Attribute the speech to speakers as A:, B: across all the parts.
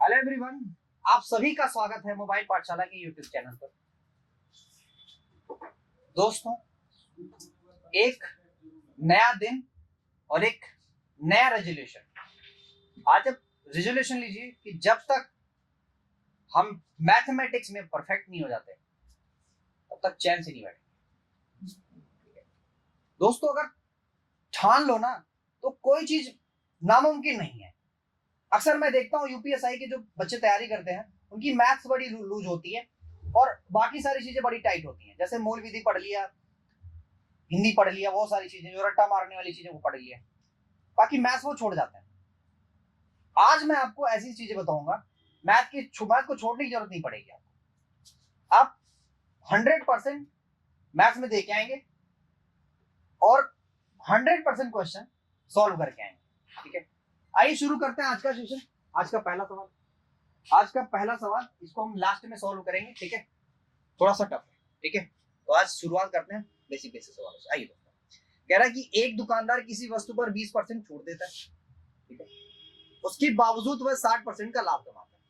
A: Hello everyone, आप सभी का स्वागत है मोबाइल पाठशाला के यूट्यूब चैनल पर। दोस्तों, एक नया दिन और एक नया रेजोल्यूशन। आज आप रेजोल्यूशन लीजिए कि जब तक हम मैथमेटिक्स में परफेक्ट नहीं हो जाते तब तक चैन से नहीं बैठे। दोस्तों, अगर ठान लो ना तो कोई चीज नामुमकिन नहीं है। अक्सर मैं देखता हूँ यूपीएसआई के जो बच्चे तैयारी करते हैं उनकी मैथ्स बड़ी लूज होती है और बाकी सारी चीजें बड़ी टाइट होती हैं। जैसे मूल विधि पढ़ लिया, हिंदी पढ़ लिया, वो सारी चीजें जो रट्टा मारने वाली चीजें वो पढ़ लिया, बाकी मैथ्स वो छोड़ जाते हैं। आज मैं आपको ऐसी चीजें बताऊंगा, मैथ को छोड़ने की जरूरत नहीं पड़ेगी आपको। आप 100% मैथ्स में देके आएंगे और 100% क्वेश्चन सॉल्व करके आएंगे। ठीक है, आइए शुरू करते हैं आज का सेशन। आज का पहला सवाल इसको हम लास्ट में सॉल्व करेंगे। ठीक है, थोड़ा सा टफ है। ठीक है, तो आज शुरुआत करते हैं बेसिक सवालों से। आइए दोस्तों, कह रहा है कि एक दुकानदार किसी वस्तु पर 20% छूट देता है। ठीक है, उसके बावजूद वह 60% का लाभ कमाता है।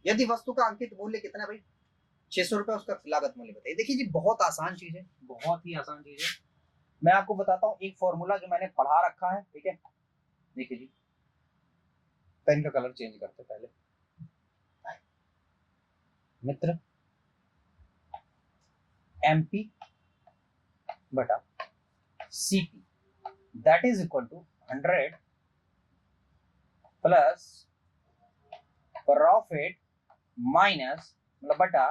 A: यदि वस्तु का अंकित मूल्य कितना है भाई? 600 रुपए उसका लागत मूल्य बताइए। देखिए जी, बहुत आसान चीज है, बहुत ही आसान चीज है। मैं आपको बताता हूँ एक फॉर्मूला जो मैंने पढ़ा रखा है। ठीक है, देखिए जी, पेन का कलर चेंज करते पहले। मित्र, MP बटा CP that is equal to 100 plus profit minus मतलब बटा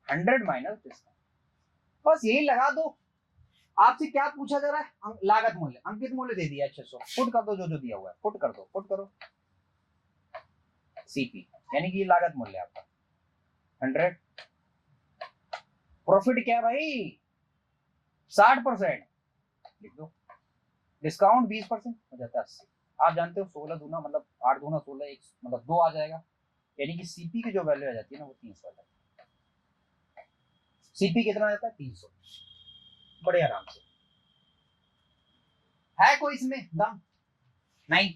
A: 100 माइनस डिस्काउंट। बस यही लगा दो। आपसे क्या पूछा जा रहा है? लागत मूल्य, अंकित मूल्य दे दिया 600, पुट कर दो जो दिया हुआ है, पुट करो CP, यानी कि ये लागत मूल्य आपका 100। प्रॉफिट क्या है भाई? 60%, लिख दो। डिस्काउंट 20% हो जाता है 80। आप जानते हो 16 दूना मतलब 8 दूना 16, एक मतलब 2 आ जाएगा, यानी कि CP की जो वैल्यू आ जाती है ना वो 300 आ जाती है। CP कितना आ जाता है? 300। बड़े आराम से। है कोई इसमें दम? नहीं,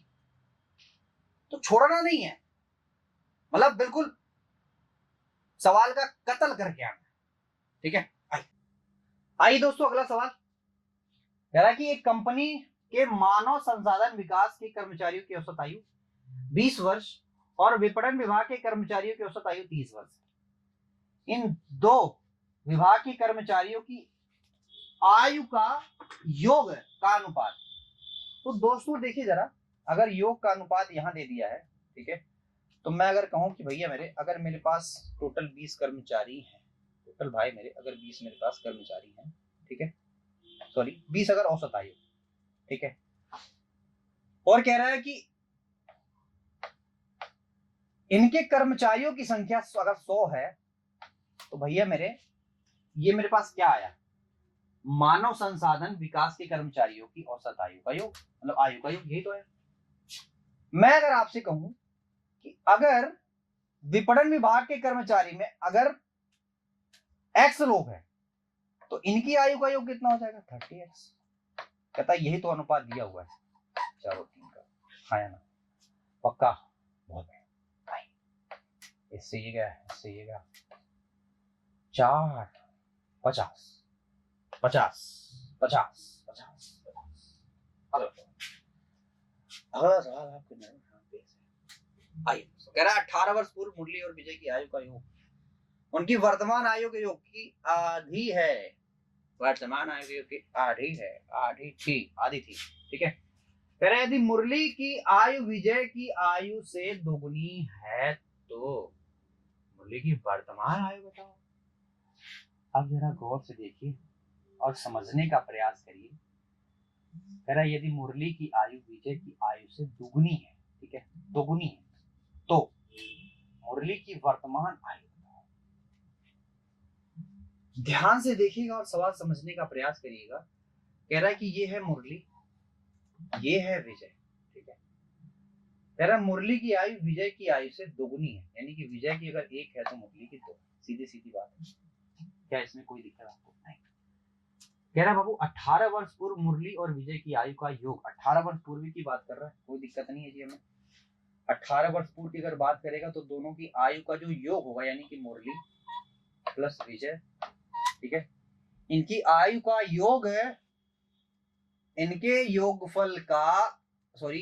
A: तो छोड़ना नहीं है, मतलब बिल्कुल सवाल का कत्ल करके आना। ठीक है, आइए दोस्तों, अगला सवाल कह रहा है कि एक कंपनी के मानव संसाधन विकास के कर्मचारियों की औसत आयु 20 वर्ष और विपणन विभाग के कर्मचारियों की औसत आयु 30 वर्ष। इन दो विभाग के कर्मचारियों की आयु का योग का अनुपात। तो दोस्तों देखिए जरा, अगर योग का अनुपात यहां दे दिया है, ठीक है, तो मैं अगर कहूं कि भैया अगर मेरे पास टोटल 20 कर्मचारी हैं, टोटल भाई अगर 20 मेरे पास कर्मचारी हैं, ठीक है, सॉरी 20 अगर औसत आयु, ठीक है, और कह रहा है कि इनके कर्मचारियों की संख्या अगर 100 है, तो भैया ये मेरे पास क्या आया? मानव संसाधन विकास के कर्मचारियों की औसत आयु का योग, मतलब आयु का योग, यही तो है। मैं अगर आपसे कहूं कि अगर विपणन विभाग के कर्मचारी में अगर X लोग हैं तो इनकी आयु का योग कितना हो जाएगा? 30X। कहता है यही तो अनुपात दिया हुआ है चारों तीन का। हाँ ना, पक्का? बहुत है भाई, इससे ये गया 4 50 50 50 50। अगला सवाल आपके नए पेश है। आइए, कह रहा है 18 वर्ष पूर्व मुरली और विजय की आयु का योग उनकी वर्तमान आयु के योग की आधी है। वर्तमान आयु के योग की आधी थी। ठीक है, कह रहे यदि मुरली की आयु विजय की आयु से दोगुनी है तो मुरली की वर्तमान आयु बताओ। अब जरा गौर से देखिए और समझने का प्रयास करिए। कह रहा यदि मुरली की आयु विजय की आयु से दुगुनी है, ठीक है, दोगुनी है, तो मुरली की वर्तमान आयु बताओ। ध्यान से देखिएगा और सवाल समझने का प्रयास करिएगा। कह रहा है कि ये है मुरली, ये है विजय। ठीक है, कह रहा मुरली की आयु विजय की आयु से दोगुनी है, यानी कि विजय की अगर 1 है तो मुरली की 2। सीधी सीधी बात है, क्या इसमें कोई दिक्कत आपको? नहीं। कह रहा बाबू 18 वर्ष पूर्व मुरली और विजय की आयु का योग, 18 वर्ष पूर्व की बात कर रहा है, कोई दिक्कत नहीं है जी हमें। 18 वर्ष पूर्व की अगर बात करेगा तो दोनों की आयु का जो योग होगा, यानी कि मुरली प्लस विजय, ठीक है, इनकी आयु का योग है, इनके योगफल का, सॉरी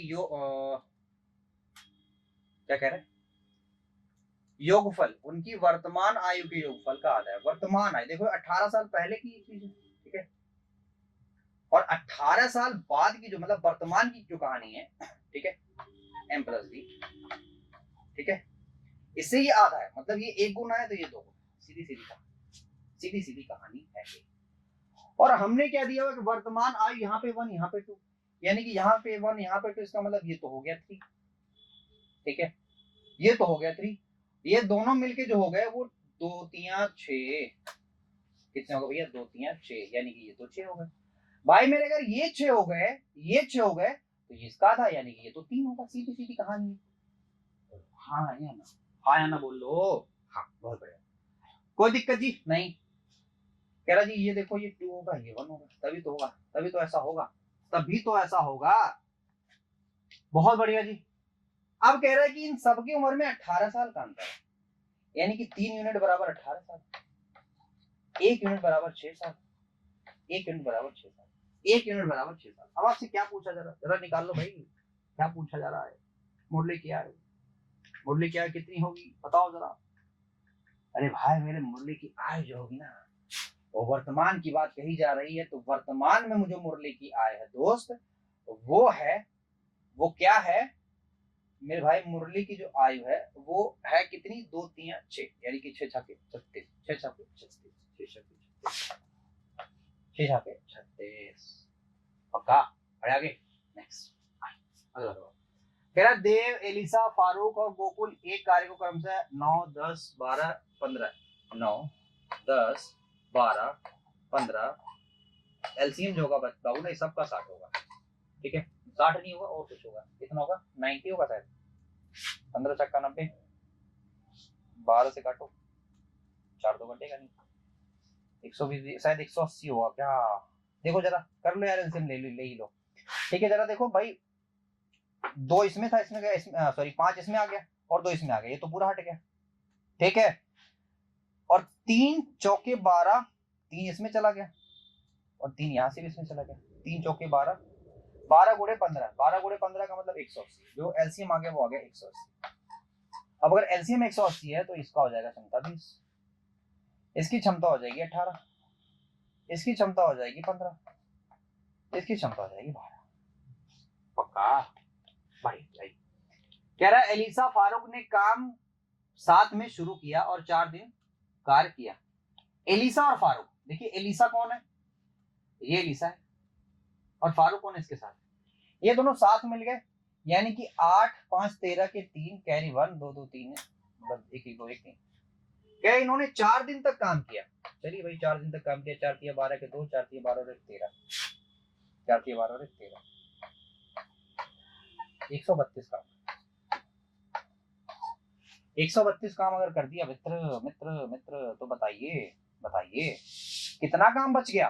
A: क्या कह रहे हैं, योगफल, उनकी वर्तमान आयु के योगफल का आधा है। वर्तमान आयु देखो 18 साल पहले की चीज है, ठीक है, और 18 साल बाद की जो मतलब वर्तमान की जो कहानी है, ठीक है, m प्लस बी, ठीक है, इससे ये आधा है, मतलब ये एक गुना है तो ये दो गुना, सीधी सीधी कहानी है ये। और हमने क्या दिया हुआ कि वर्तमान आयु यहाँ पे 1 यहाँ पे 2, यानी कि यहाँ पे 1 यहाँ पे 2, इसका मतलब ये तो हो गया 3, ठीक है, ये तो हो गया 3, ये दोनों मिलके जो हो गए वो 2 3 6, कितने हो गए भैया, 2 3 6, यानी कि ये तो 6 हो गए भाई मेरे, अगर ये 6 हो गए, ये 6 हो गए तो ये इसका था, यानी कि ये तो 3 होगा, सीधी सीधी कहानी है। हाँ या ना, हाँ या ना बोल लो, हाँ बहुत बढ़िया, कोई दिक्कत जी नहीं। कह रहा जी ये देखो ये 2 होगा, ये 1 होगा, तभी तो होगा, तभी तो ऐसा होगा, तभी तो ऐसा होगा, बहुत बढ़िया जी। अब कह रहा है कि इन सबकी उम्र में 18 साल का अंतर है, यानी कि 3 यूनिट बराबर 18 साल, 1 यूनिट बराबर 6 साल, 1 यूनिट बराबर 6 साल, 1 यूनिट बराबर 6 साल। अब आपसे क्या पूछा जा रहा है, जरा निकाल लो भाई, क्या पूछा जा रहा है, मुरली क्या है, मुरली क्या कितनी होगी बताओ जरा। अरे भाई मेरे मुरली की आय जो होगी ना, वो वर्तमान की बात कही जा रही है, तो वर्तमान में मुझे मुरली की आय है दोस्त, वो है, वो क्या है मेरे भाई, मुरली की जो आयु है वो है कितनी, 2 3 6, यानी कि 6 छक्के 36, 6 छक्के 36, 6 छक्के 36, 6 छक्के 36, पक्का। बढ़े आगे, नेक्स्ट अगला सवाल। कह रहा देव, एलिसा, फारूक और गोकुल एक कार्य को क्रमशः 9 10 12 15, 9 10 12 15, एलसीएम जो होगा बाबू ना, सबका 60 होगा, ठीक है, 60 नहीं होगा और कुछ होगा, कितना होगा 90 होगा शायद, 15 छक्का 90, 12 से काटो, 4 तो घटेगा नहीं, 120 शायद 180 होगा क्या, देखो जरा कर लो यार, एलसीएम ले ही लो, ठीक है, जरा देखो भाई, 2 इसमें था, इसमें गया, सॉरी 5 इसमें आ गया और 2 इसमें आ गया, ये तो पूरा हट गया, ठीक है, और 3 चौके 12, 3 इसमें चला गया और 3 यहाँ से भी इसमें चला गया, 3 चौके 12, 12 गुणे 15, 12 गुणे 15 का मतलब 180, जो एलसीएम आ गया वो आ गया 180। अब अगर एलसीएम 180 है तो इसका हो जाएगा क्षमता 20, इसकी क्षमता हो जाएगी 18, इसकी क्षमता हो जाएगी 15, इसकी क्षमता हो जाएगी 12, पक्का भाई। कह रहा है एलिसा फारूक ने काम 7 में शुरू किया और 4 दिन कार्य किया। एलिसा और फारूक, देखिए एलिसा कौन है, ये एलिसा है, और फारूक कौन है इसके साथ, ये दोनों साथ मिल गए, यानी कि 8 5 13 के 3 कैरी 1 2 2 3 मतलब 1 1 2 1 3, क्या इन्होंने 4 दिन तक काम किया, चलिए भाई 4 दिन तक काम किया, 4 3 12 के 2, 4 3 12 और 1 13, 4 3 12 और 1 13, 132 काम, 132 काम अगर कर दिया मित्र मित्र मित्र, तो बताइए बताइए कितना काम बच गया।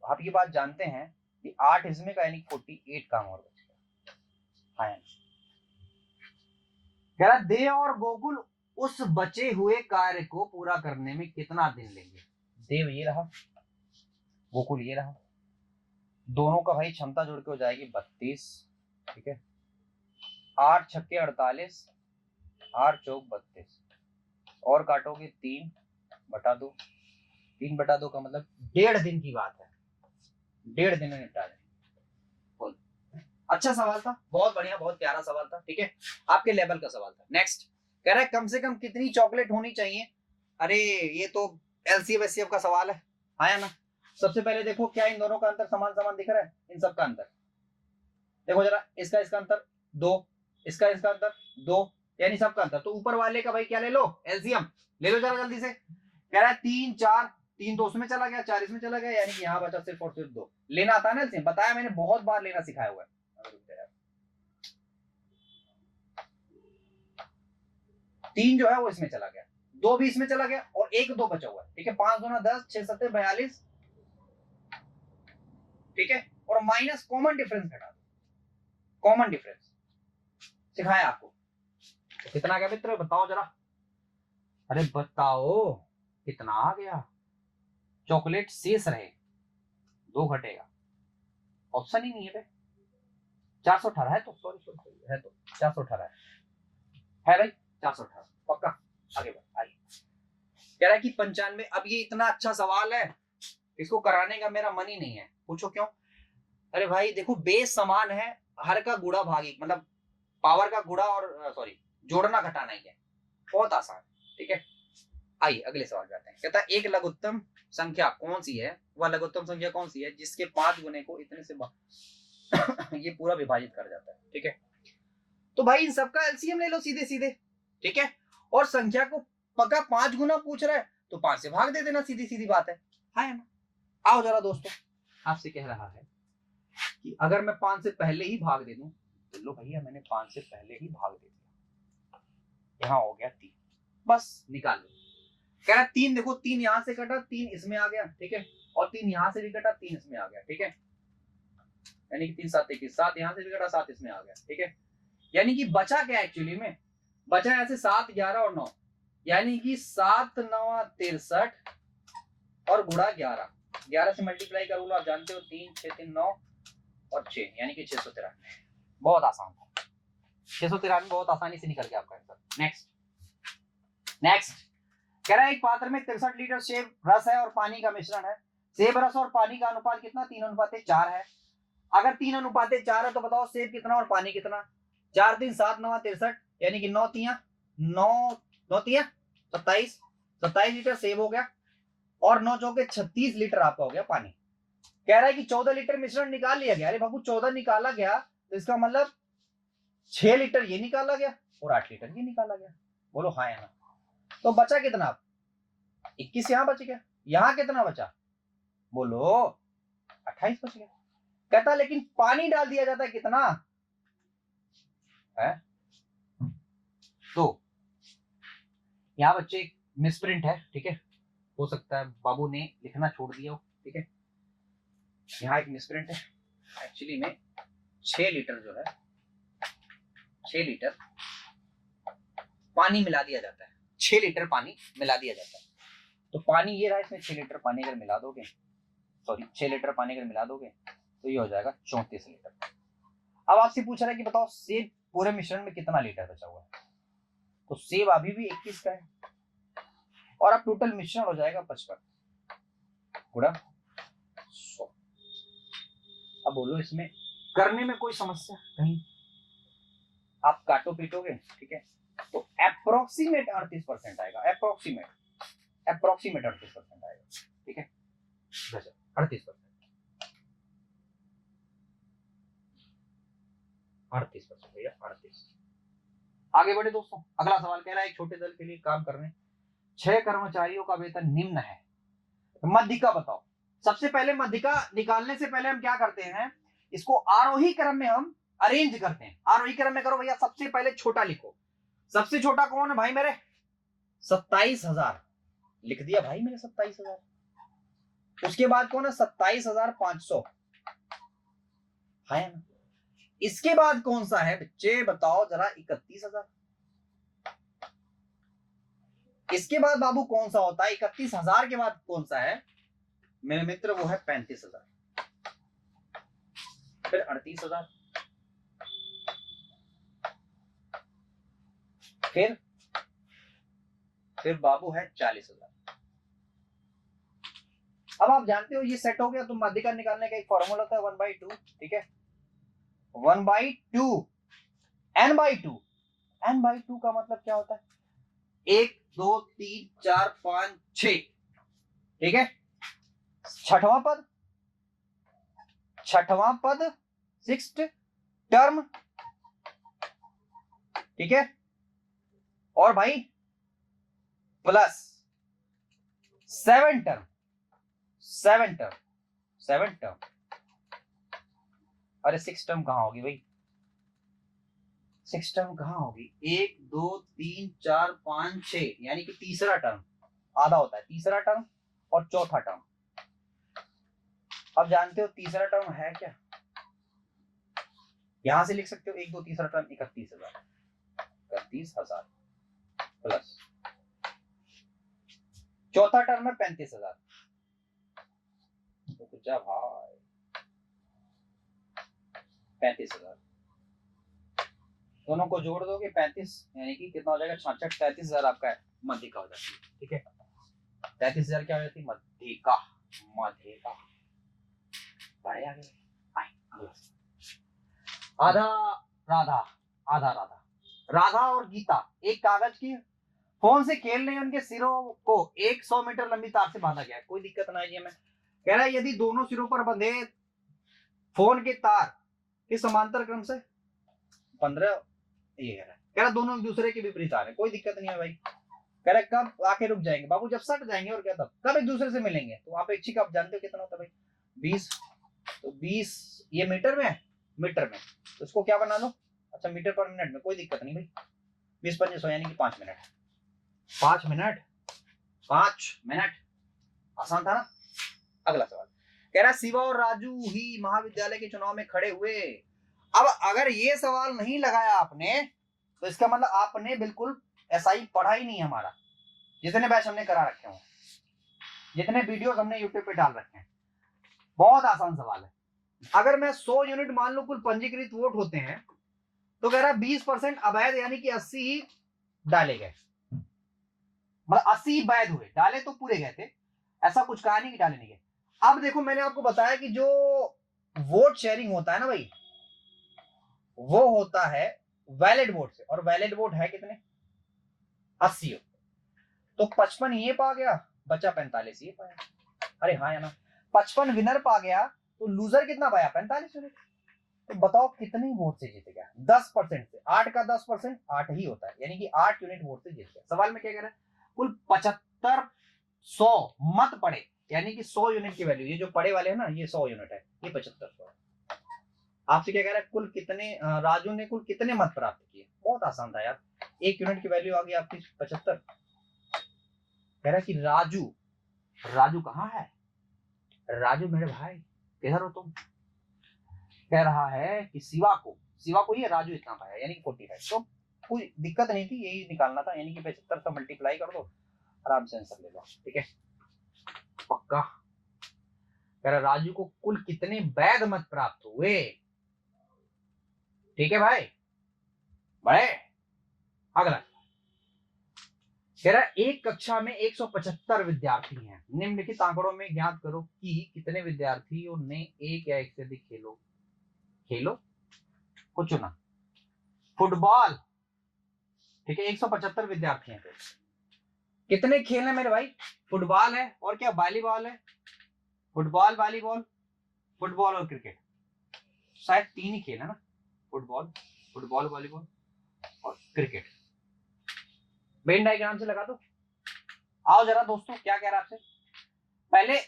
A: आप ये बात जानते हैं कि 8 इसमें का यानी 48 काम और बच गया। हाँ, कह रहा देव और गोकुल उस बचे हुए कार्य को पूरा करने में कितना दिन लेंगे। देव ये रहा, गोकुल ये रहा, दोनों का भाई क्षमता जोड़ के हो जाएगी 32, ठीक है, 8 छक्के 48, 8 चौक 32, और काटोगे 3 बटा 2, 3 बटा 2 का मतलब 1.5 दिन की बात है, 1.5 दिन में निपटा दें। अच्छा सवाल था, बहुत बढ़िया, बहुत प्यारा सवाल था, ठीक है, आपके लेवल का सवाल था। नेक्स्ट कह रहा है कम से कम कितनी चॉकलेट होनी चाहिए। अरे ये तो एलसीएम एचसीएफ का सवाल है, हाँ या ना। सबसे पहले देखो क्या इन दोनों का अंतर समान समान दिख रहा है, इन सब का अंतर देखो जरा, इसका अंतर 2, इसका अंतर 2, यानी सबका अंतर, तो ऊपर वाले का भाई क्या ले लो, एलसीएम ले लो जरा जल्दी से। कह रहा है 3 4, 3 2 उसमें चला गया, 4 इसमें चला गया, यानी कि यहाँ बचा सिर्फ और सिर्फ 2। लेना आता है ना एलसीएम, बताया मैंने, बहुत बार लेना सिखाया हुआ है। 3 जो है वो इसमें चला गया, 2 भी इसमें चला गया, और 1 2 बचा हुआ है, ठीक है, 5 2 10, 6 7 42, ठीक है, और माइनस कॉमन डिफरेंस घटा दो, कॉमन डिफरेंस सिखाया आपको, तो कितना आ गया मित्र, बताओ जरा, अरे बताओ कितना आ गया। चॉकलेट शेष रहे, 2 घटेगा, ऑप्शन ही नहीं है भाई। 418 है तो, सॉरी सॉरी है तो 418 है भाई, 418 पक्का। आगे बढ़, आगे कह रहा है कि 95। अब ये इतना अच्छा सवाल है, इसको कराने का मेरा मन ही नहीं है। पूछो क्यों? अरे भाई देखो, बेस समान है, हर का गुणा भागी, मतलब पावर का गुणा और सॉरी जोड़ना घटाना ही है, बहुत आसान। ठीक है, आइए अगले सवाल पे आते हैं। कहता है एक लघुत्तम संख्या कौन सी है, वह लघुत्तम संख्या कौन सी है जिसके 5 गुने को इतने से ये पूरा विभाजित कर जाता है। ठीक है, तो भाई इन सबका एलसीएम ले लो सीधे सीधे। ठीक है, और संख्या को पक्का 5 गुना पूछ रहा है तो 5 से भाग दे देना, सीधी सीधी बात है ना। आओ जरा दोस्तों, आपसे कह रहा है कि अगर मैं 5 से पहले ही भाग दे दूं, तो लो भैया मैंने 5 से पहले ही भाग दे दिया, यहाँ हो गया 3, बस निकाल लो। कह रहा 3, देखो 3 यहां से कटा, 3 इसमें आ गया। ठीक है, और 3 यहां से भी कटा, 3 इसमें आ गया। ठीक है, यानी कि 3 7 21, 7 यहां से भी कटा, 7 इसमें आ गया। ठीक है, यानी कि बचा क्या एक्चुअली में, बचा ऐसे 7 11 और 9, यानी कि 7 9 63 और गुणा 11, 11 से मल्टीप्लाई कर लो, आप जानते हो 3 6 3 9 और 6, यानी कि 693। बहुत आसान था, 693 बहुत आसानी से निकल गया आपका आंसर। नेक्स्ट कह रहा है एक पात्र में 63 लीटर सेब रस है और पानी का मिश्रण है। सेब रस और पानी का अनुपात कितना, 3:4 है। अगर 3:4 है तो बताओ सेब कितना और पानी कितना। 4 3 7 9 63, यानी कि 9 3 9 3 27 लीटर सेब हो गया, और 9 चौके 36 लीटर आपका हो गया पानी। कह रहा है कि 14 लीटर मिश्रण निकाल लिया गया। अरे बाबू 14 निकाला गया तो इसका मतलब 6 लीटर ये निकाला गया और 8 लीटर ये निकाला गया। बोलो हाँ या ना। तो बचा कितना, 21 यहां बच गया, यहां कितना बचा, बोलो 28 बच गया। कहता लेकिन पानी डाल दिया जाता है कितना है, तो यहां बच्चे मिसप्रिंट है। ठीक है, हो सकता है बाबू ने लिखना छोड़ दिया हो। ठीक है, यहाँ एक मिसप्रिंट है, एक्चुअली में 6 लीटर जो है, 6 लीटर पानी मिला दिया जाता है, 6 लीटर पानी मिला दिया जाता है। तो पानी ये रहा, इसमें 6 लीटर पानी अगर मिला दोगे, सॉरी 6 लीटर पानी अगर मिला दोगे तो ये हो जाएगा 34 लीटर। अब आपसे पूछ रहा है कि बताओ सेब पूरे मिश्रण में कितना लीटर बचा हुआ है, तो सेब अभी भी 21 का है, और अब टोटल मिश्रण हो जाएगा 55 गुणा 100। अब बोलो इसमें करने में कोई समस्या कहीं, आप काटो पीटोगे। ठीक है, तो अप्रोक्सीमेट 38% आएगा, अप्रोक्सीमेट 38% आएगा। ठीक है, 38%, 38% भैया 38। आगे बढ़े दोस्तों, अगला सवाल कह रहा है एक छोटे दल के लिए काम करने 6 कर्मचारियों का वेतन निम्न है, मध्यिका बताओ। सबसे पहले मध्यिका निकालने से पहले हम क्या करते हैं, इसको आरोही क्रम में हम अरेंज करते हैं। आरोही क्रम में करो भैया, सबसे पहले छोटा लिखो। सबसे छोटा कौन है भाई मेरे, 27,000 लिख दिया भाई मेरे, 27,000। उसके बाद कौन है, 27,500 है ना। इसके बाद कौन सा है बच्चे बताओ जरा, 31,000। इसके बाद बाबू कौन सा होता है, 31,000 के बाद कौन सा है मेरे मित्र, वो है 35,000, फिर 38,000, फिर बाबू है 40,000। अब आप जानते हो ये सेट हो गया, तो माध्यिका निकालने का एक फॉर्मूला होता है 1/2। ठीक है, 1/2 n/2, n/2 का मतलब क्या होता है, 1 2 3 4 5 6। ठीक है, छठवां पद 6th टर्म। ठीक है, और भाई प्लस 7 टर्म, 7 टर्म। अरे 6 टर्म कहां होगी भाई, 6 टर्म कहां होगी, 1 2 3 4 5 6, यानी कि तीसरा टर्म आधा होता है, तीसरा टर्म और चौथा टर्म। अब जानते हो तीसरा टर्म है क्या, यहां से लिख सकते हो 1 2 तीसरा टर्म 31,000, 31,000 प्लस चौथा टर्म है 35,000। तो कुछ भाई 35,000 दोनों को जोड़ दोगे 35 यानी कि कितना हो जाएगा 66। 33,000 आपका मध्यिका हो जाती है। ठीक है 33,000 क्या हो जाती है मध्यिका। मध्यिका बढ़े आगे आधा राधा आधा राधा। राधा और गीता एक कागज की फोन से खेल रहे हैं, उनके सिरों को 100 मीटर लंबी तार से बांधा गया है। कोई दिक्कत नहीं है। मैं कह रहा है यदि दोनों सिरों पर बंधे फोन के तार के समांतर क्रम से 15 ये कह रहा दोनों एक दूसरे के विपरीत आ रहे हैं। कोई दिक्कत नहीं है भाई। कह रहा कब आके रुक जाएंगे बाबू जब सट जाएंगे और क्या तब कब एक दूसरे से मिलेंगे। तो अपेक्षिक आप जानते हो कितना होता है भाई 20। तो 20 ये मीटर में मीटर में तो इसको क्या बना लो अच्छा मीटर पर मिनट में। कोई दिक्कत नहीं भाई 20 25 यानी कि 5 मिनट 5 मिनट 5 मिनट आसान था ना। अगला सवाल कह रहा शिवा और राजू ही महाविद्यालय के चुनाव में खड़े हुए। अब अगर ये सवाल नहीं लगाया आपने तो इसका मतलब आपने बिल्कुल एसआई पढ़ा ही नहीं हमारा। जितने बैच हमने करा रखे हो जितने वीडियोस हमने यूट्यूब पे डाल रखे हैं बहुत आसान सवाल है। अगर मैं 100 यूनिट मान लो कुल पंजीकृत वोट होते हैं तो कह रहा 20% अवैध यानी कि 80 ही डाले गए। मतलब 80 ही वैध हुए डाले तो पूरे गए थे ऐसा कुछ कहा नहीं कि डाले नहीं गए। अब देखो मैंने आपको बताया कि जो वोट शेयरिंग होता है ना भाई वो होता है वैलिड वोट से और वैलिड वोट है कितने 80। तो 55 ये पा गया बचा 45 ये पाया। अरे हाँ या ना 55 विनर पा गया तो लूजर कितना पाया 45 यूनिट। तो बताओ कितने वोट से जीत गया 10% से 8 का 10% 8 ही होता है यानी कि 8 यूनिट वोट से जीत गया। सवाल में क्या कह रहा है कुल 7500 मत पड़े यानी कि 100 यूनिट की वैल्यू ये जो पड़े वाले हैं ना ये 100 यूनिट है ये 7500 है। आपसे क्या कह रहा है कुल कितने राजू ने कुल कितने मत प्राप्त किए। बहुत आसान था यार 1 यूनिट की वैल्यू आ गई आपकी 75। कह रहा है कि राजू कहाँ है राजू मेरे भाई किधर हो तुम। कह रहा है कि शिवा को ही राजू इतना पाया यानी कि 45। तो कोई दिक्कत नहीं थी यही निकालना था यानी कि 75 से मल्टीप्लाई कर दो आराम से आंसर ले लो। ठीक है पक्का। कह रहा राजू को कुल कितने वैध मत प्राप्त हुए। ठीक है भाई बड़े। अगला कह रहा एक कक्षा में 175 विद्यार्थी हैं निम्नलिखित आंकड़ों में ज्ञात करो कि कितने विद्यार्थियों ने एक या एक से अधिक खेलो को चुना। फुटबॉल ठीक है 175 विद्यार्थी हैं। कितने खेल है मेरे भाई फुटबॉल है और क्या वॉलीबॉल है फुटबॉल वॉलीबॉल फुटबॉल और क्रिकेट शायद 3 ही खेल है ना फुटबॉल वॉलीबॉल और क्रिकेट। वेन डायग्राम से लगा दो। आओ जरा दोस्तों क्या कह रहा है आपसे पहले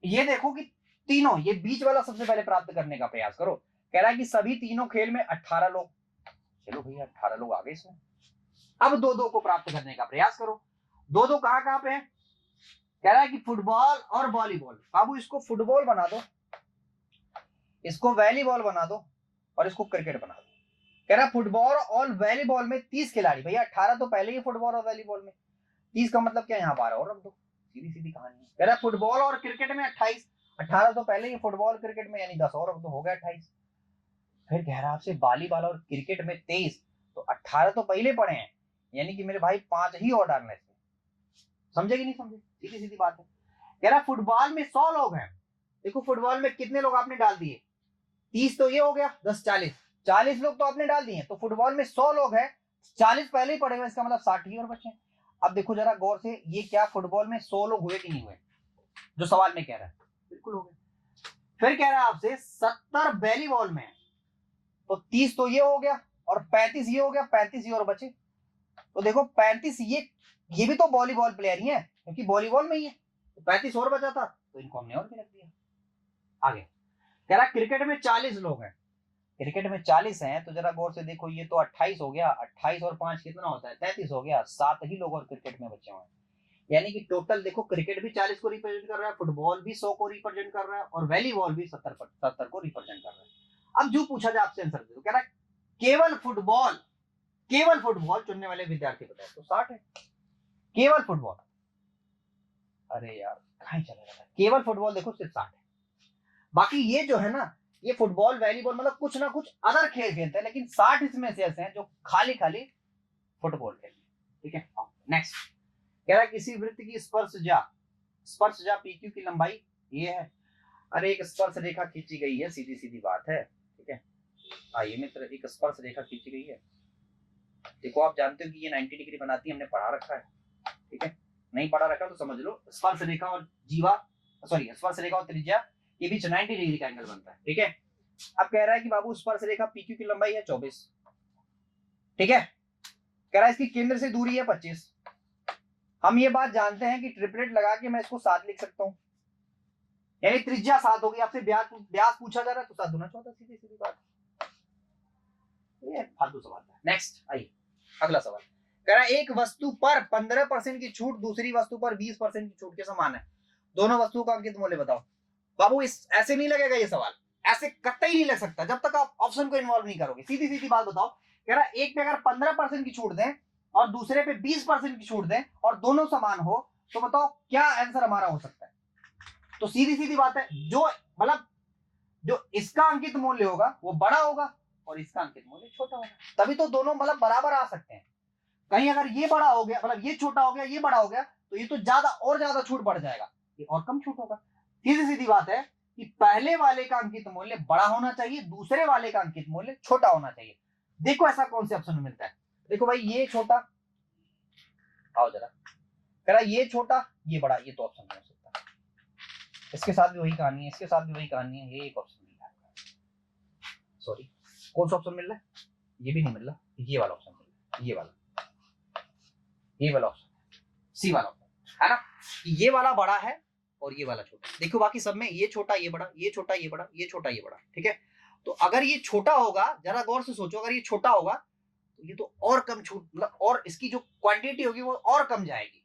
A: ये देखो कि तीनों ये बीच वाला सबसे पहले प्राप्त करने का प्रयास करो। कह रहा है कि सभी तीनों खेल में 18 लोग। चलो भैया 18 लोग आ गए इसमें। अब 2-2 को प्राप्त करने का प्रयास करो। 2-2 कहां पे है कह रहा है कि फुटबॉल और वॉलीबॉल। बाबू इसको फुटबॉल बना दो इसको वॉलीबॉल बना दो और इसको क्रिकेट बना दो। कह रहा फुटबॉल और वॉलीबॉल में 30 खिलाड़ी। भैया 18 तो पहले ही फुटबॉल और वॉलीबॉल में 30 का मतलब क्या यहाँ 12 और रख दो सीधी सीधी कहानी है। कह रहा फुटबॉल और क्रिकेट में 28 18 तो पहले ही फुटबॉल क्रिकेट में यानी 10 और रख दो हो गया 28। फिर कह रहा आपसे वॉलीबॉल और क्रिकेट में 23 तो 18 तो पहले पड़े हैं यानी कि मेरे भाई 5 ही और डालने से। समझे कि नहीं समझे सीधी सीधी बात है। कह रहा फुटबॉल में 100 लोग हैं। देखो फुटबॉल में कितने लोग आपने डाल दिए 30 तो ये हो गया 10 40 लोग तो आपने डाल दिए। तो फुटबॉल में 100 लोग हैं 40 पहले ही पड़े हुए इसका मतलब 60 ही और बचे। अब देखो जरा गौर से ये क्या फुटबॉल में 100 लोग हुए कि नहीं हुए जो सवाल में कह रहा है बिल्कुल हो गए। फिर कह रहा है आपसे 70 वॉलीबॉल में तो 30 तो ये हो गया और 35 ये हो गया 35 ये और बचे। तो देखो 35 ये भी तो वॉलीबॉल प्लेयर ही है क्योंकि वॉलीबॉल में ही है तो 35 और बचा था तो इनको हमने और भी रख दिया। आगे कह रहा क्रिकेट में 40 लोग हैं। क्रिकेट में 40 हैं तो जरा गौर से देखो ये तो 28 हो गया 28 और 5 कितना होता है 33 हो गया 7 ही लोग और क्रिकेट में बचे हुए हैं यानी कि टोटल देखो क्रिकेट भी 40 को रिप्रेजेंट कर रहा है फुटबॉल भी 100 को रिप्रेजेंट कर रहा है और वॉलीबॉल भी 70 को रिप्रेजेंट कर रहा है। अब जो पूछा जाए आपसे आंसर दे दो। कह रहा है केवल फुटबॉल केवल फुटबॉल चुनने वाले विद्यार्थी बताओ, तो 60 है केवल फुटबॉल। अरे यार कहीं चला गया, केवल फुटबॉल देखो सिर्फ 60 है। बाकी ये जो है ना, ये फुटबॉल वॉलीबॉल मतलब कुछ ना कुछ अदर खेल खेलते हैं, लेकिन 60 इसमें से ऐसे हैं जो खाली खाली फुटबॉल खेलते हैं। ठीक है, नेक्स्ट कह रहा है किसी वृत्त की स्पर्शजा PQ की लंबाई ये है। अरे एक स्पर्श रेखा खींची गई है, सीधी सीधी बात है। ठीक है, आइए मित्र, एक स्पर्श रेखा खींची गई है। देखो आप जानते हो कि ये 90 डिग्री बनाती है, हमने पढ़ा रखा है। ठीक है, नहीं पढ़ा रखा तो समझ लो, स्पर्श रेखा और स्पर्श रेखा और त्रिज्या के बीच 90 डिग्री का एंगल बनता है। ठीक है, अब कह रहा है कि बाबू स्पर्श रेखा PQ की लंबाई है 24। ठीक है, कह रहा है इसकी केंद्र से दूरी है 25। हम ये बात जानते हैं कि ट्रिपलेट लगा के मैं इसको 7 लिख सकता हूं, यानी त्रिज्या 7 होगी। आपसे व्यास पूछा जा रहा है तो 7 दूना 14, सीधी सीधी बात। ये फालतू सवाल है। नेक्स्ट आइए अगला सवाल, कह रहा है एक वस्तु पर 15% की छूट दूसरी वस्तु पर 20% की छूट के समान है, दोनों वस्तुओं का अंकित मूल्य बताओ। बाबू इस ऐसे नहीं लगेगा ये सवाल, ऐसे कतई नहीं लग सकता जब तक आप ऑप्शन को इन्वॉल्व नहीं करोगे। सीधी सीधी बात बताओ, कह रहा है एक पे अगर 15% की छूट दें और दूसरे पे 20% की छूट दें और दोनों समान हो, तो बताओ क्या आंसर हमारा हो सकता है। तो सीधी सीधी बात है, जो मतलब जो इसका अंकित मूल्य होगा वो बड़ा होगा और इसका अंकित मूल्य छोटा होगा, तभी तो दोनों मतलब बराबर आ सकते हैं। कहीं अगर ये बड़ा हो गया, मतलब ये छोटा हो गया ये बड़ा हो गया, तो ये तो ज्यादा छूट बढ़ जाएगा, ये और कम छूट होगा। सीधी सीधी बात है कि पहले वाले का अंकित मूल्य बड़ा होना चाहिए, दूसरे वाले का अंकित मूल्य छोटा होना चाहिए। देखो ऐसा कौन से ऑप्शन में मिलता है। देखो भाई ये छोटा, आओ जरा, कह रहा ये छोटा ये बड़ा, ये तो ऑप्शन नहीं हो सकता। इसके साथ भी वही कहानी है, इसके साथ भी वही कहानी है, ये एक ऑप्शन मिल रहा है। सॉरी, कौन सा ऑप्शन मिल रहा है, ये भी नहीं मिल रहा, ये वाला ऑप्शन मिल रहा है, ये वाला ऑप्शन, सी वाला ऑप्शन है ना। ये वाला बड़ा है और ये वाला छोटा। देखो बाकी सब में ये छोटा ये बड़ा, ये छोटा ये बड़ा, ये छोटा ये बड़ा। ठीक है, तो अगर ये छोटा होगा, जरा गौर से सोचो, अगर ये छोटा होगा तो ये तो और कम छूट, मतलब और इसकी जो क्वांटिटी होगी वो और कम जाएगी।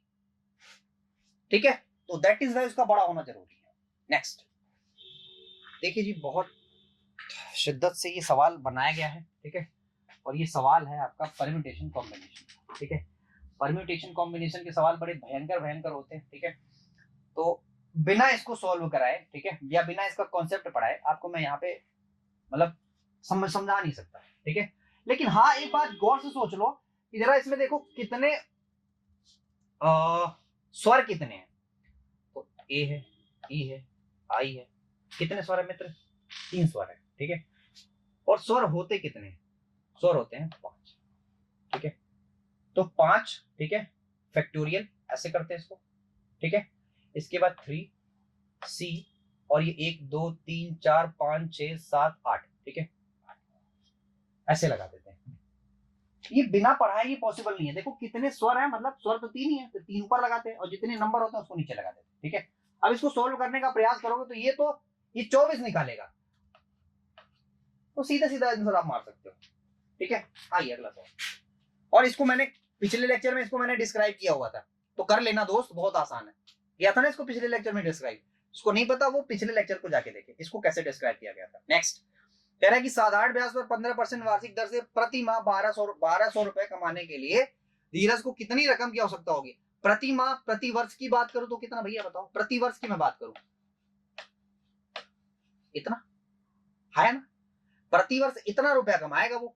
A: ठीक है, तो दैट इज वाई उसका बड़ा होना जरूरी है। नेक्स्ट देखिए जी, बहुत शिद्दत से ये सवाल बनाया गया है। ठीक है, और ये सवाल है आपका परम्यूटेशन कॉम्बिनेशन। ठीक है, परम्यूटेशन कॉम्बिनेशन के सवाल बड़े भयंकर होते हैं। ठीक है, तो बिना इसको सॉल्व कराए, ठीक है, या बिना इसका कॉन्सेप्ट पढ़ाए आपको मैं यहाँ पे मतलब समझा नहीं सकता। ठीक है, लेकिन हाँ एक बात गौर से सोच लो कि जरा इसमें देखो कितने स्वर कितने हैं। तो ए है, ई है, आई है, कितने स्वर है मित्र, 3 स्वर है। ठीक है, और स्वर होते कितने हैं, स्वर होते हैं 5। ठीक है, तो 5, ठीक है, फैक्टोरियल ऐसे करते हैं इसको। ठीक है, इसके बाद 3 सी और ये 1 2 3 4 5 6 7 8। ठीक है, ऐसे लगा देते हैं। ये बिना पढ़ाए ये पॉसिबल नहीं है। देखो कितने स्वर हैं, मतलब स्वर तो 3 ही है, तो 3 ऊपर लगाते हैं और जितने नंबर होते हैं उसको नीचे लगा देते हैं। ठीक है, अब इसको सोल्व करने का प्रयास करोगे तो ये 24 निकालेगा, तो सीधा सीधा आंसर आप मार सकते हो। ठीक है, आइए अगला सवाल, और इसको मैंने पिछले लेक्चर में इसको मैंने डिस्क्राइब किया हुआ था, तो कर लेना दोस्त, बहुत आसान है। किया था ना इसको पिछले लेक्चर में डिस्क्राइब, इसको नहीं पता वो पिछले लेक्चर को जाके देखे, इसको कैसे डिस्क्राइब किया गया था। नेक्स्ट कह रहा है कि साधारण ब्याज पर 15% वार्षिक दर से प्रति माह 1200 रुपए कमाने के लिए धीरज को कितनी रकम की आवश्यकता होगी। प्रति माह, प्रति वर्ष की बात करूं तो कितना भैया बताओ, प्रति वर्ष की मैं बात करूं इतना है ना, प्रति वर्ष इतना रुपया कमाएगा वो।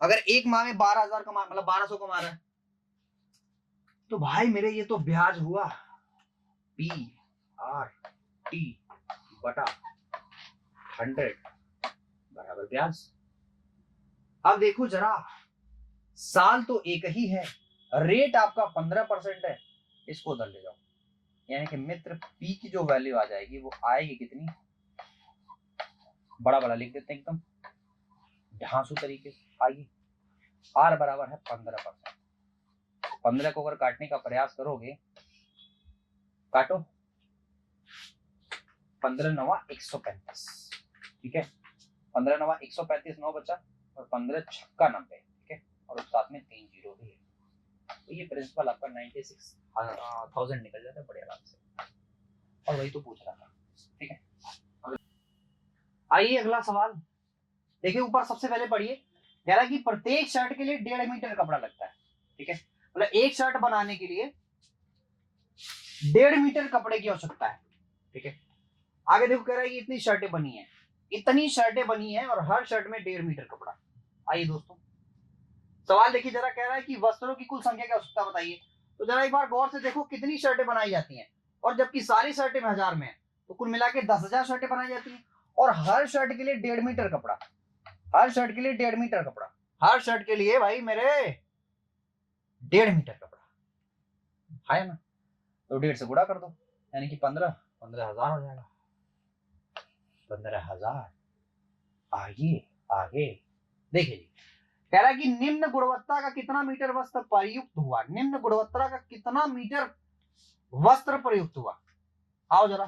A: अगर एक माह में 12,000 कमा, मतलब 1200 कमा रहा है, तो भाई मेरे ये तो ब्याज हुआ PRT बटा 100 बराबर ब्याज। अब देखो जरा, साल तो एक ही है, रेट आपका 15% है, इसको उधर ले जाओ, यानी कि मित्र P की जो वैल्यू आ जाएगी वो आएगी कितनी, बड़ा बड़ा लिख देते हैं एकदम ढांसू तरीके से। आइए R बराबर है 15%। 15 को अगर काटने का प्रयास करोगे, काटो, 15 9 135। ठीक है, 15 9 135, 9 बचा, और 15 छक्का 90। ठीक है, और उस साथ में 3 जीरो भी है, तो ये प्रिंसिपल आपका 96,000 निकल जाता है बड़े आराम से, और वही तो पूछ रहा था। ठीक है, आइए अगला सवाल देखिए, ऊपर सबसे पहले पढ़िए कह रहा है कि प्रत्येक शर्ट के लिए 1.5 मीटर कपड़ा लगता है, ठीक है, मतलब एक शर्ट बनाने के लिए 1.5 मीटर कपड़े की आवश्यकता है, ठीक है। आगे देखो कह रहा है कि इतनी शर्टें बनी है, इतनी शर्टें बनी है और हर शर्ट में 1.5 मीटर कपड़ा। आइए दोस्तों सवाल देखिए जरा, कह रहा है कि वस्त्रों की कुल संख्या की आवश्यकता बताइए। तो जरा एक बार गौर से देखो कितनी शर्टें बनाई जाती हैं, और जबकि सारी शर्टें 1000 में है तो कुल मिला के 10,000 शर्टें बनाई जाती हैं, और हर शर्ट के लिए 1.5 मीटर कपड़ा, हर शर्ट के लिए 1.5 मीटर कपड़ा, हर शर्ट के लिए भाई मेरे 1.5 मीटर कपड़ा है ना। तो 1.5 से गुणा कर दो, यानी कि 15,000 हो जाएगा, 15,000। आगे आगे देखिए जी, कह रहा है कि निम्न गुणवत्ता का कितना मीटर वस्त्र प्रयुक्त हुआ, निम्न गुणवत्ता का कितना मीटर वस्त्र प्रयुक्त हुआ। आओ जरा,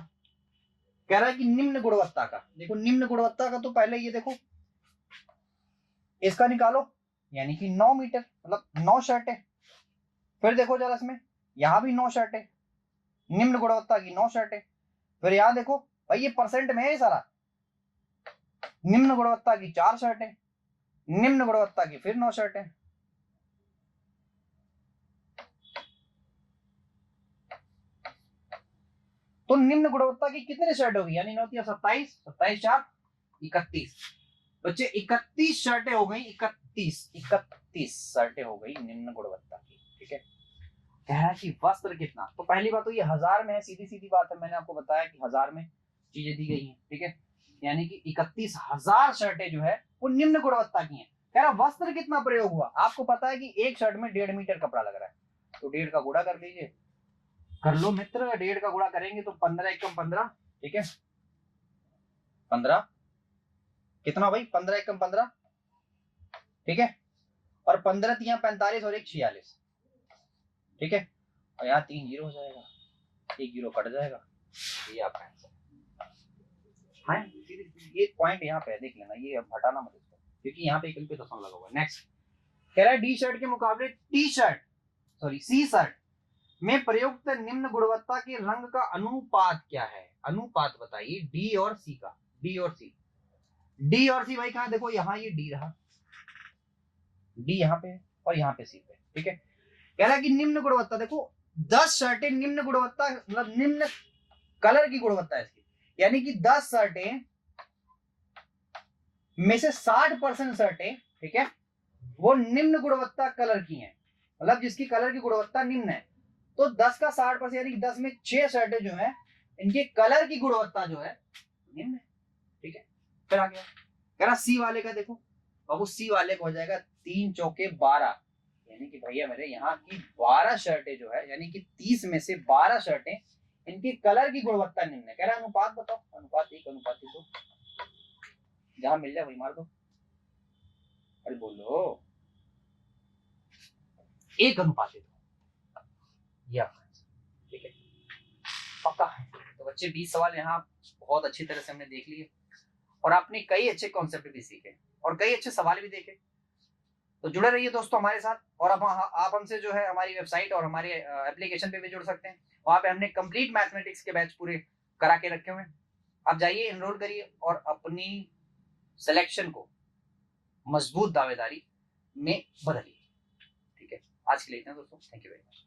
A: कह रहा है कि निम्न गुणवत्ता का, देखो निम्न गुणवत्ता का तो पहले ये देखो इसका निकालो, यानी कि 9 मीटर, मतलब 9 शर्टें। फिर देखो जरा इसमें, यहां भी 9 शर्टें, निम्न गुणवत्ता की 9 शर्टें। फिर यहां देखो भाई ये परसेंट में है सारा, निम्न गुणवत्ता की 4 शर्टें, निम्न गुणवत्ता की फिर 9 शर्टें। तो निम्न गुणवत्ता की कितने शर्ट होगी, यानी 9 27, 27 4 31 बच्चे, 31 शर्टें हो गई, 31 शर्टें हो गई निम्न गुणवत्ता की, ठीक है। कह रहा है कि वस्त्र कितना, तो पहली बात तो ये 1000 में है, सीधी सीधी बात है, मैंने आपको बताया कि 1000 में चीजें दी गई हैं, ठीक है, यानी कि 31,000 शर्टें जो है वो निम्न गुणवत्ता की हैं। कह रहा वस्त्र कितना प्रयोग हुआ, आपको पता है कि एक शर्ट में 1.5 मीटर कपड़ा लग रहा है, तो 1.5 का गुणा कर लीजिए, कर लो मित्र, 1.5 का गुणा करेंगे तो 15 एकम 15, ठीक है, 15 कितना भाई, 15 एकम 15, ठीक है, और 15 3 45 और 1 46, ठीक है, और यहाँ 3 जीरो हो जाएगा, 1 जीरो कट जाएगा, ये आपका आंसर। हाँ ये पॉइंट यहाँ पे देख लेना, ये अब हटाना मत इसको, क्योंकि यहाँ पे एक पे दशमलव लगा हुआ है। नेक्स्ट कह रहा है डी शर्ट के मुकाबले T shirt, sorry C shirt में प्रयुक्त निम्न गुणवत्ता के रंग का अनुपात क्या है, अनुपात बताइए डी और सी का, डी और सी, डी और सी भाई कहा, देखो यहाँ ये डी रहा, डी यहाँ पे और यहाँ पे सी पे, ठीक है। कह रहा है कि निम्न गुणवत्ता, देखो 10 शर्टें निम्न गुणवत्ता, मतलब निम्न कलर की गुणवत्ता है इसकी, यानी कि 10 शर्टें में से 60% शर्टें, ठीक है, वो निम्न गुणवत्ता कलर की हैं, मतलब जिसकी कलर की गुणवत्ता निम्न है। तो 10 का 60% यानी कि 10 में 6 शर्टें जो है इनके कलर की गुणवत्ता जो है निम्न है, ठीक है। फिर आ गया कह रहा सी वाले का, देखो अब उस सी वाले को हो जाएगा 3 चौके 12, यानी कि भैया मेरे यहाँ की 12 शर्टें जो है, यानी कि 30 में से 12 शर्टें इनकी कलर की गुणवत्ता निम्न है। कह रहा अनुपात बताओ, अनुपात 1 अनुपात 2, जहां मिल जाए वही मार दो, अरे बोलो 1 अनुपात 2, ये आपका आंसर, ठीक है, पक्का है। तो बच्चे 20 सवाल यहाँ बहुत अच्छी तरह से हमने देख लिए, और आपने कई अच्छे कॉन्सेप्ट भी सीखे और कई अच्छे सवाल भी देखे। तो जुड़े रहिए दोस्तों हमारे साथ, और अब आप हमसे जो है हमारी वेबसाइट और हमारे एप्लीकेशन पे भी जुड़ सकते हैं, वहां पे हमने कंप्लीट मैथमेटिक्स के बैच पूरे करा के रखे हुए हैं। आप जाइए, एनरोल करिए और अपनी सिलेक्शन को मजबूत दावेदारी में बदलिए, ठीक है। आज के लिए इतना दोस्तों, थैंक यू वेरी मच।